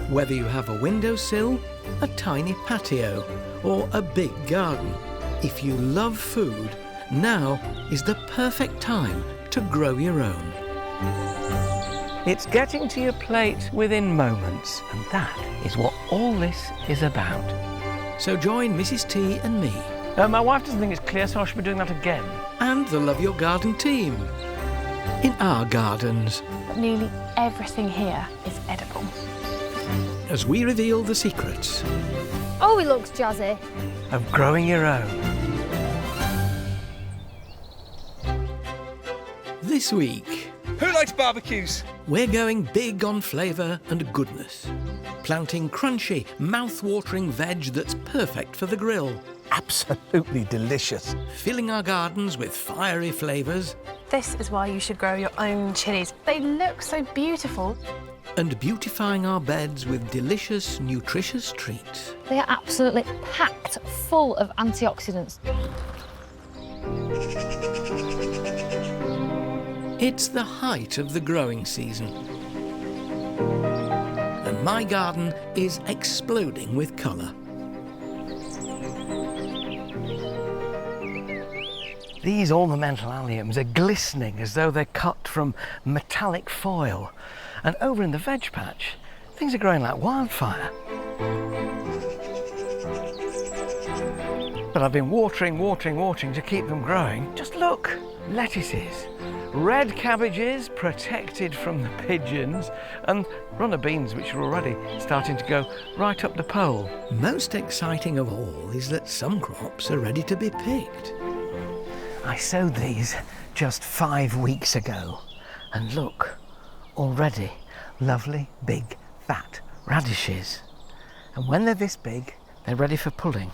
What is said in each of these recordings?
Whether you have a windowsill, a tiny patio, or a big garden, if you love food, now is the perfect time to grow your own. It's getting to your plate within moments, and that is what all this is about. So join Mrs. T and me. My wife doesn't think it's clear, so I should be doing that again. And the Love Your Garden team in our gardens. Nearly everything here is edible. As we reveal the secrets. Oh, he looks jazzy. Of growing your own. This week, Who likes barbecues? we're going big on flavour and goodness. Planting crunchy, mouth-watering veg that's perfect for the grill. Absolutely delicious. Filling our gardens with fiery flavours. This is why you should grow your own chilies. They look so beautiful. And beautifying our beds with delicious, nutritious treats. They are absolutely packed full of antioxidants. It's the height of the growing season. And my garden is exploding with colour. These ornamental alliums are glistening as though they're cut from metallic foil. And over in the veg patch, things are growing like wildfire. But I've been watering to keep them growing. Just look, lettuces, red cabbages protected from the pigeons, and runner beans which are already starting to go right up the pole. Most exciting of all is that some crops are ready to be picked. I sowed these just 5 weeks ago, and look, already lovely big fat radishes. And when they're this big, they're ready for pulling.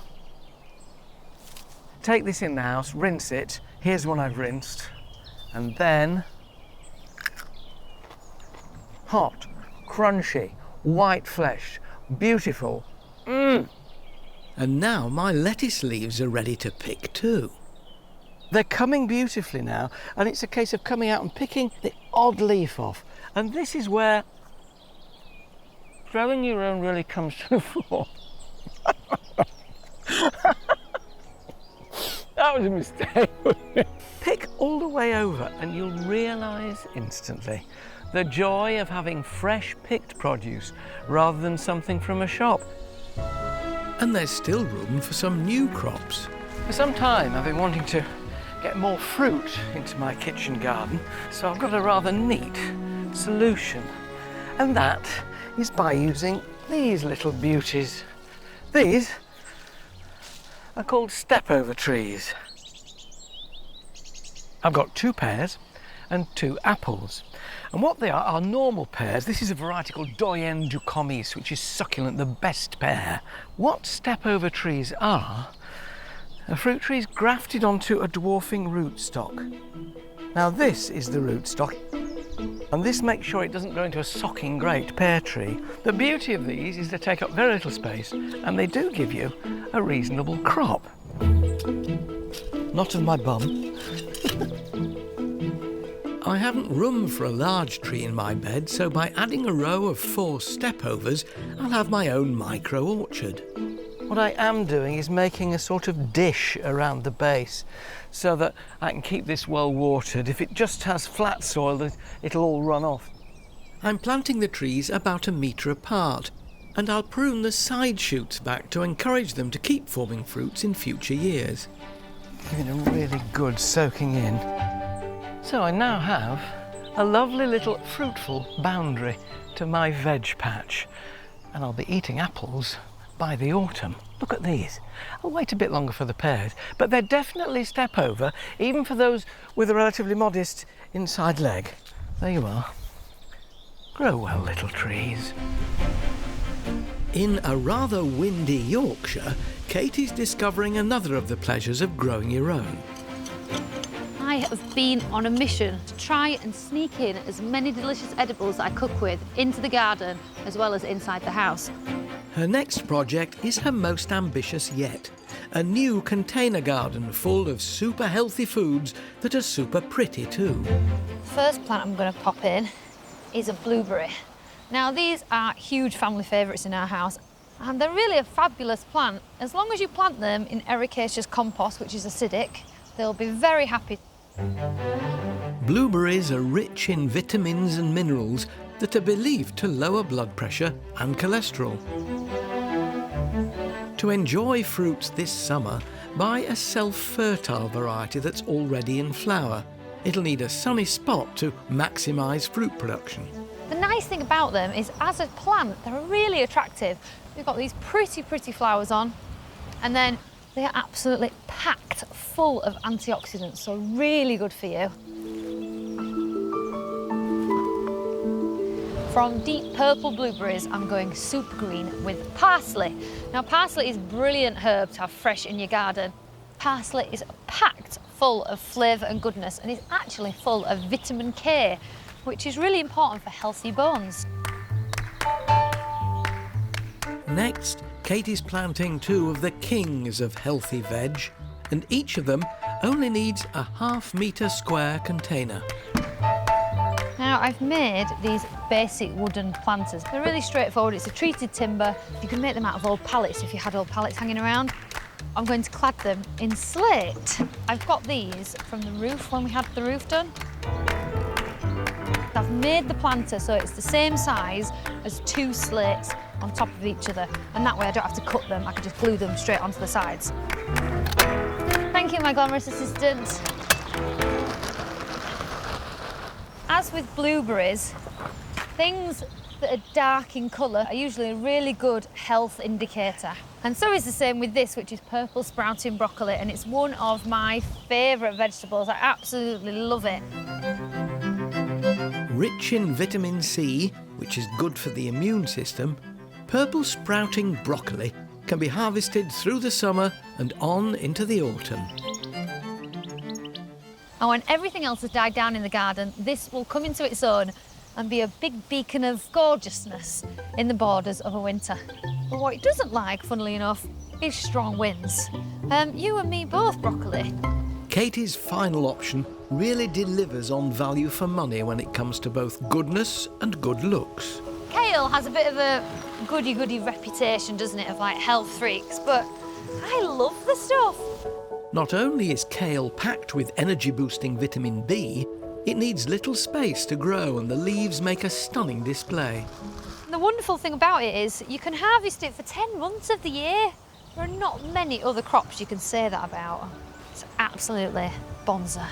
Take this in the house, rinse it. Here's one I've rinsed. And then hot, crunchy, white flesh, beautiful. And now my lettuce leaves are ready to pick too. They're coming beautifully now, and it's a case of coming out and picking the odd leaf off. And this is where growing your own really comes to the fore. That was a mistake, wasn't it? Pick all the way over and you'll realise instantly the joy of having fresh picked produce rather than something from a shop. And there's still room for some new crops. For some time I've been wanting to get more fruit into my kitchen garden, so I've got a rather neat solution. And that is by using these little beauties. These are called step-over trees. I've got 2 pears and 2 apples. And what they are normal pears. This is a variety called Doyen du Comis, which is succulent, the best pear. What step-over trees are fruit trees grafted onto a dwarfing rootstock. Now this is the rootstock, and this makes sure it doesn't grow into a socking great pear tree. The beauty of these is they take up very little space, and they do give you a reasonable crop. Not of my bum. I haven't room for a large tree in my bed, so by adding a row of 4 stepovers, I'll have my own micro orchard. What I am doing is making a sort of dish around the base so that I can keep this well watered. If it just has flat soil, it'll all run off. I'm planting the trees about 1 metre apart, and I'll prune the side shoots back to encourage them to keep forming fruits in future years. Giving a really good soaking in. So I now have a lovely little fruitful boundary to my veg patch, and I'll be eating apples by the autumn. Look at these. I'll wait a bit longer for the pears, but they're definitely step over, even for those with a relatively modest inside leg. There you are. Grow well, little trees. In a rather windy Yorkshire, Katie's discovering another of the pleasures of growing your own. I have been on a mission to try and sneak in as many delicious edibles I cook with into the garden, as well as inside the house. Her next project is her most ambitious yet. A new container garden full of super healthy foods that are super pretty too. First plant I'm going to pop in is a blueberry. Now these are huge family favourites in our house, and they're really a fabulous plant. As long as you plant them in ericaceous compost, which is acidic, they'll be very happy. Blueberries are rich in vitamins and minerals that are believed to lower blood pressure and cholesterol. To enjoy fruits this summer, buy a self-fertile variety that's already in flower. It'll need a sunny spot to maximise fruit production. The nice thing about them is, as a plant, they're really attractive. They've got these pretty, pretty flowers on, and then they are absolutely packed full of antioxidants, so really good for you. From deep purple blueberries, I'm going super green with parsley. Now, parsley is a brilliant herb to have fresh in your garden. Parsley is packed full of flavour and goodness, and is actually full of vitamin K, which is really important for healthy bones. Next, Katie's planting 2 of the kings of healthy veg, and each of them only needs a half-metre square container. Now, I've made these basic wooden planters. They're really straightforward. It's a treated timber. You can make them out of old pallets if you had old pallets hanging around. I'm going to clad them in slate. I've got these from the roof when we had the roof done. I've made the planter so it's the same size as 2 slates on top of each other, and that way I don't have to cut them. I can just glue them straight onto the sides. Thank you, my glamorous assistant. As with blueberries, things that are dark in colour are usually a really good health indicator. And so is the same with this, which is purple sprouting broccoli, and it's one of my favourite vegetables. I absolutely love it. Rich in vitamin C, which is good for the immune system, purple sprouting broccoli can be harvested through the summer and on into the autumn. And when everything else has died down in the garden, this will come into its own and be a big beacon of gorgeousness in the borders of a winter. But what it doesn't like, funnily enough, is strong winds. You and me both, broccoli. Katie's final option really delivers on value for money when it comes to both goodness and good looks. Kale has a bit of a goody-goody reputation, doesn't it, of like health freaks, but I love the stuff. Not only is kale packed with energy-boosting vitamin B, it needs little space to grow, and the leaves make a stunning display. The wonderful thing about it is you can harvest it for 10 months of the year. There are not many other crops you can say that about. It's absolutely bonza.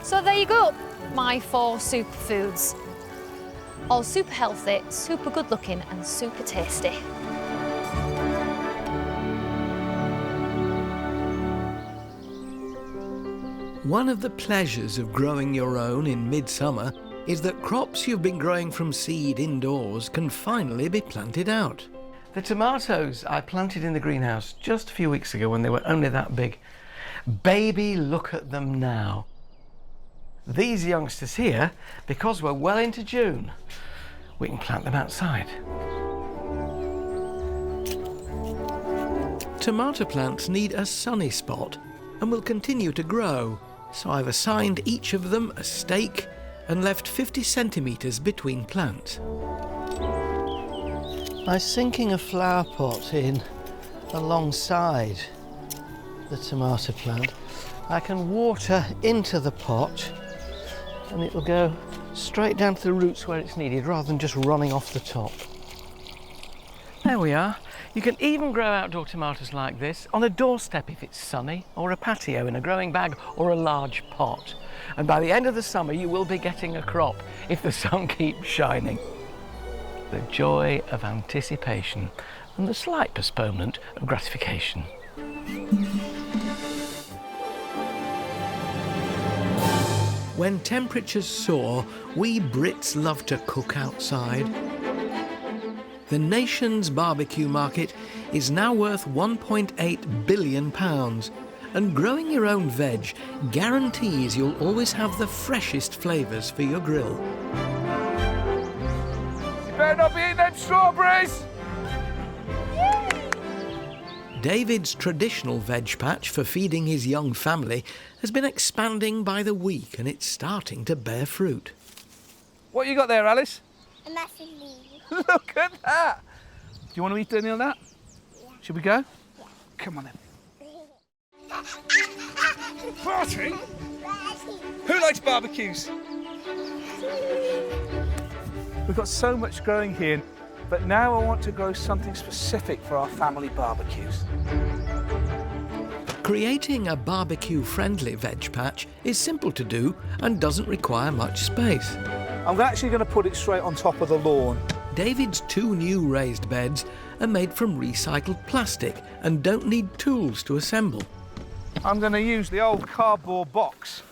So there you go, my 4 superfoods. All super healthy, super good looking and super tasty. One of the pleasures of growing your own in midsummer is that crops you've been growing from seed indoors can finally be planted out. The tomatoes I planted in the greenhouse just a few weeks ago when they were only that big. Baby, look at them now. These youngsters here, because we're well into June, we can plant them outside. Tomato plants need a sunny spot and will continue to grow, so I've assigned each of them a stake and left 50 centimetres between plants. By sinking a flower pot in alongside the tomato plant, I can water into the pot and it will go straight down to the roots where it's needed rather than just running off the top. There we are. You can even grow outdoor tomatoes like this on a doorstep if it's sunny, or a patio in a growing bag or a large pot. And by the end of the summer you will be getting a crop if the sun keeps shining. The joy of anticipation and the slight postponement of gratification. When temperatures soar, we Brits love to cook outside. The nation's barbecue market is now worth £1.8 billion, and growing your own veg guarantees you'll always have the freshest flavours for your grill. You better not be eating them strawberries! David's traditional veg patch for feeding his young family has been expanding by the week, and it's starting to bear fruit. What you got there, Alice? A massive leaf. Look at that. Do you want to eat any of that? Yeah. Should we go? Yeah. Come on then. Party? Who likes barbecues? We've got so much growing here, but now I want to grow something specific for our family barbecues. Creating a barbecue-friendly veg patch is simple to do and doesn't require much space. I'm actually going to put it straight on top of the lawn. David's 2 new raised beds are made from recycled plastic and don't need tools to assemble. I'm going to use the old cardboard box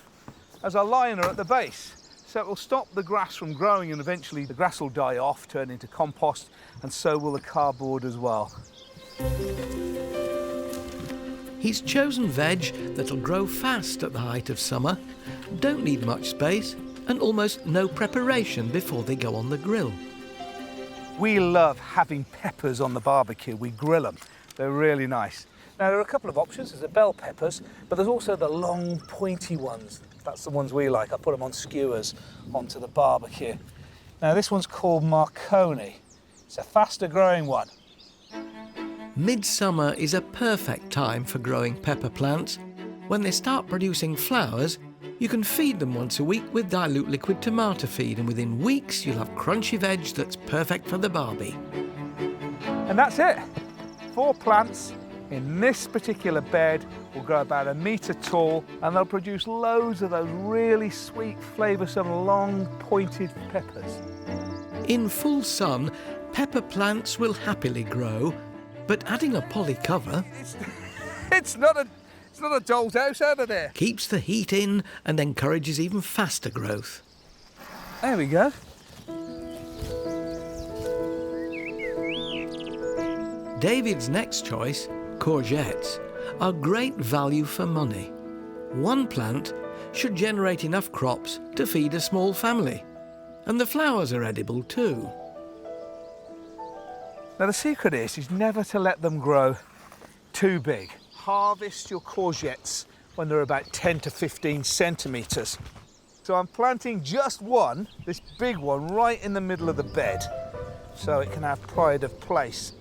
as a liner at the base, so it will stop the grass from growing, and eventually the grass will die off, turn into compost, and so will the cardboard as well. He's chosen veg that'll grow fast at the height of summer, don't need much space, and almost no preparation before they go on the grill. We love having peppers on the barbecue. We grill them. They're really nice. Now, there are a couple of options. There's the bell peppers, but there's also the long, pointy ones. That's the ones we like. I put them on skewers onto the barbecue. Now, this one's called Marconi. It's a faster growing one. Midsummer is a perfect time for growing pepper plants. When they start producing flowers, you can feed them once a week with dilute liquid tomato feed, and within weeks you'll have crunchy veg that's perfect for the barbie. And that's it. 4 plants in this particular bed will grow about 1 metre tall, and they'll produce loads of those really sweet, flavoursome, long, pointed peppers. In full sun, pepper plants will happily grow, but adding a poly cover It's not a doll's house out of there. keeps the heat in and encourages even faster growth. There we go. David's next choice, courgettes, are great value for money. 1 plant should generate enough crops to feed a small family. And the flowers are edible too. Now the secret is never to let them grow too big. Harvest your courgettes when they're about 10 to 15 centimetres. So I'm planting just one, this big one, right in the middle of the bed, so it can have pride of place.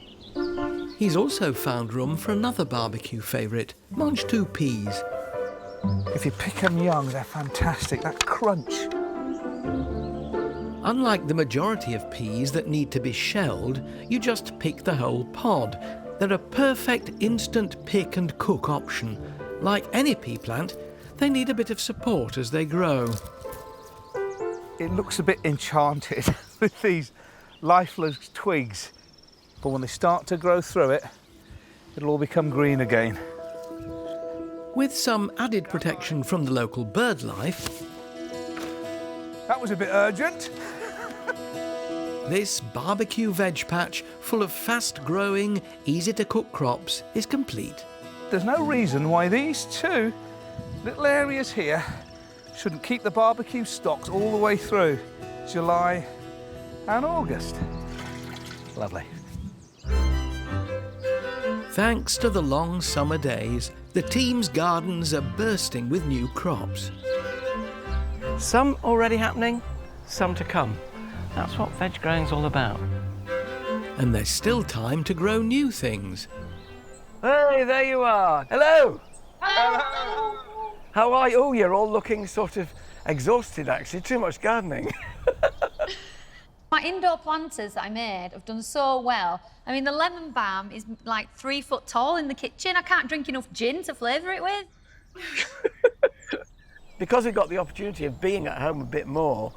He's also found room for another barbecue favourite, Mange 2 peas. If you pick them young, they're fantastic, that crunch. Unlike the majority of peas that need to be shelled, you just pick the whole pod. They're a perfect instant pick and cook option. Like any pea plant, they need a bit of support as they grow. It looks a bit enchanted with these lifeless twigs, but when they start to grow through it, it'll all become green again. With some added protection from the local bird life, That was a bit urgent. this barbecue veg patch full of fast-growing, easy-to-cook crops is complete. There's no reason why these 2 little areas here shouldn't keep the barbecue stocked all the way through July and August. Lovely. Thanks to the long summer days, the team's gardens are bursting with new crops. Some already happening, some to come. That's what veg growing's all about. And there's still time to grow new things. Hey, there you are. Hello. Hello. How are you? Oh, you're all looking sort of exhausted, actually. Too much gardening. My indoor planters that I made have done so well. I mean, the lemon balm is like 3 foot tall in the kitchen. I can't drink enough gin to flavour it with. Because we got the opportunity of being at home a bit more,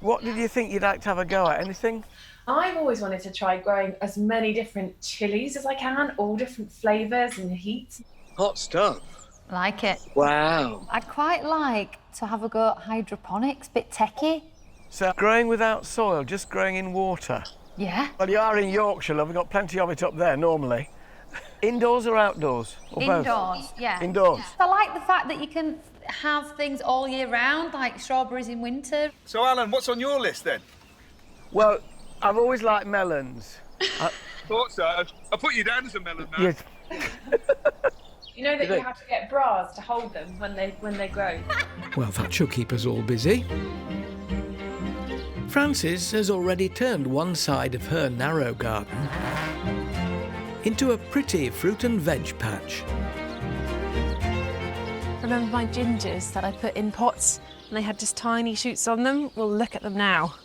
what did you think you'd like to have a go at? Anything? I've always wanted to try growing as many different chilies as I can, all different flavours and heats. Hot stuff. Like it. Wow. I'd quite like to have a go at hydroponics, bit techie. So, growing without soil, just growing in water. Yeah. Well, you are in Yorkshire, love. We've got plenty of it up there, normally. Indoors or outdoors? Or both? Indoors, yeah. Indoors. I like the fact that you can have things all year round, like strawberries in winter. So, Alan, what's on your list then? Well, I've always liked melons. Thought so. I put you down as a melon man. Yes. You know that you have to get bras to hold them when they grow. Well, that should keep us all busy. Frances has already turned one side of her narrow garden into a pretty fruit and veg patch. Remember my gingers that I put in pots and they had just tiny shoots on them? Well, look at them now.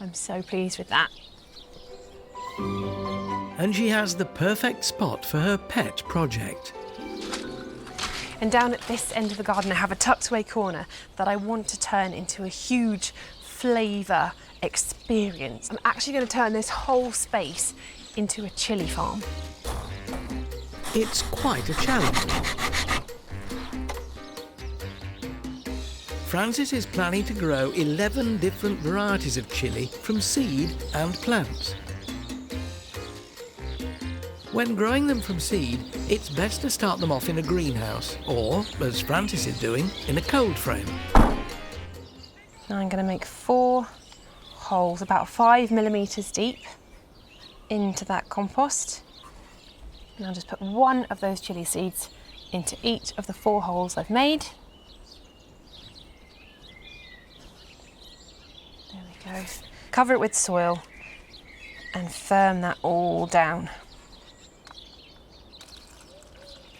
I'm so pleased with that. And she has the perfect spot for her pet project. And down at this end of the garden, I have a tucked away corner that I want to turn into a huge flavour experience. I'm actually going to turn this whole space into a chilli farm. It's quite a challenge. Frances is planning to grow 11 different varieties of chilli from seed and plants. When growing them from seed, it's best to start them off in a greenhouse or, as Frances is doing, in a cold frame. Now I'm going to make 4 holes about 5 millimetres deep into that compost. And I'll just put one of those chilli seeds into each of the 4 holes I've made. There we go. Cover it with soil and firm that all down.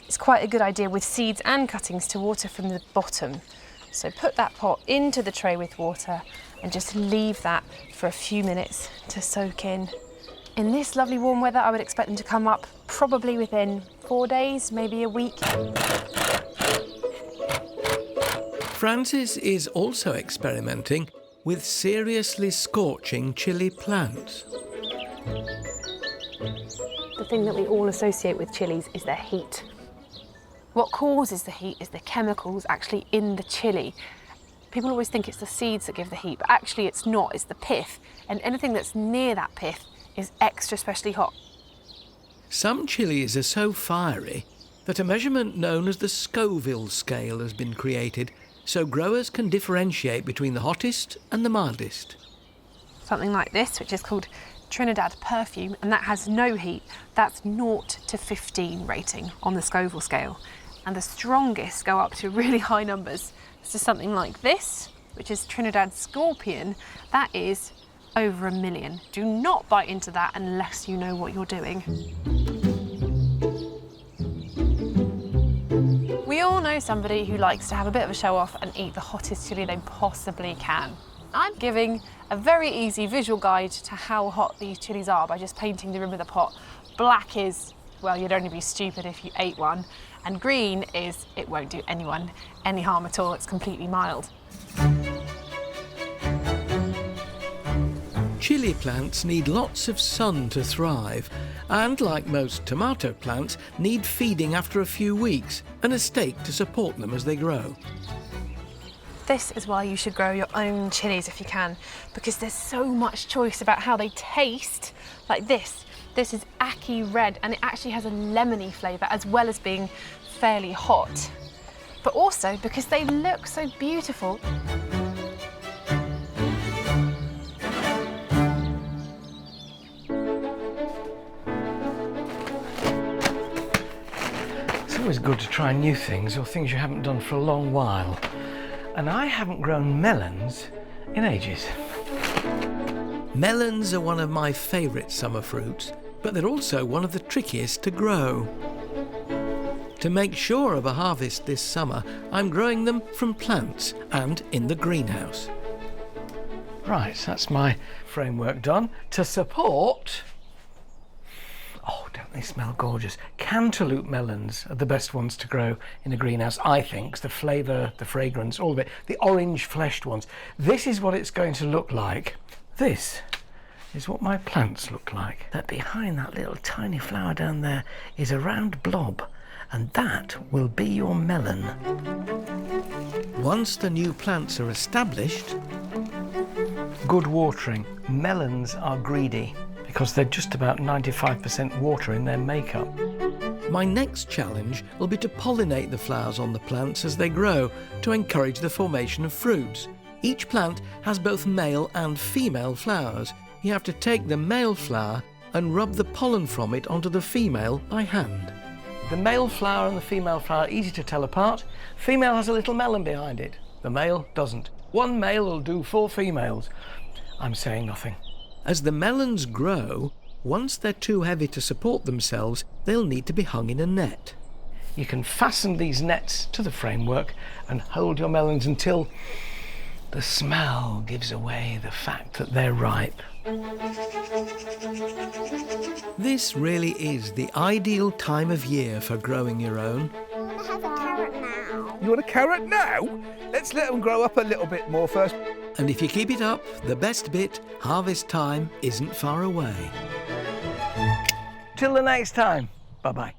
It's quite a good idea with seeds and cuttings to water from the bottom. So put that pot into the tray with water and just leave that for a few minutes to soak in. In this lovely warm weather, I would expect them to come up probably within 4 days, maybe a week. Frances is also experimenting with seriously scorching chilli plants. The thing that we all associate with chilies is their heat. What causes the heat is the chemicals actually in the chilli. People always think it's the seeds that give the heat, but actually it's not, it's the pith. And anything that's near that pith is extra specially hot. Some chilies are so fiery that a measurement known as the Scoville scale has been created, so growers can differentiate between the hottest and the mildest. Something like this, which is called Trinidad Perfume, and that has no heat. That's 0 to 15 rating on the Scoville scale. And the strongest go up to really high numbers. So something like this, which is Trinidad Scorpion, that is over 1 million. Do not bite into that unless you know what you're doing. We all know somebody who likes to have a bit of a show off and eat the hottest chilli they possibly can. I'm giving a very easy visual guide to how hot these chillies are by just painting the rim of the pot. Black is, well, you'd only be stupid if you ate one. And green is, it won't do anyone any harm at all. It's completely mild. Chilli plants need lots of sun to thrive, and like most tomato plants, need feeding after a few weeks and a stake to support them as they grow. This is why you should grow your own chilies if you can, because there's so much choice about how they taste. Like this. This is ackee red, and it actually has a lemony flavour as well as being fairly hot. But also because they look so beautiful. It's always good to try new things or things you haven't done for a long while. And I haven't grown melons in ages. Melons are one of my favourite summer fruits, but they're also one of the trickiest to grow. To make sure of a harvest this summer, I'm growing them from plants and in the greenhouse. Right, so that's my framework done. To support... Oh, don't they smell gorgeous? Cantaloupe melons are the best ones to grow in a greenhouse, I think. It's the flavour, the fragrance, all of it. The orange-fleshed ones. This is what it's going to look like. This is what my plants look like. That behind that little tiny flower down there is a round blob, and that will be your melon. Once the new plants are established, good watering. Melons are greedy because they're just about 95% water in their makeup. my next challenge will be to pollinate the flowers on the plants as they grow to encourage the formation of fruits. Each plant has both male and female flowers. You have to take the male flower and rub the pollen from it onto the female by hand. The male flower and the female flower are easy to tell apart. Female has a little melon behind it. The male doesn't. One male will do 4 females. I'm saying nothing. As the melons grow, once they're too heavy to support themselves, they'll need to be hung in a net. You can fasten these nets to the framework and hold your melons until the smell gives away the fact that they're ripe. This really is the ideal time of year for growing your own. I have a carrot now. You want a carrot now? Let's let them grow up a little bit more first. And if you keep it up, the best bit, harvest time, isn't far away. Till the next time. Bye-bye.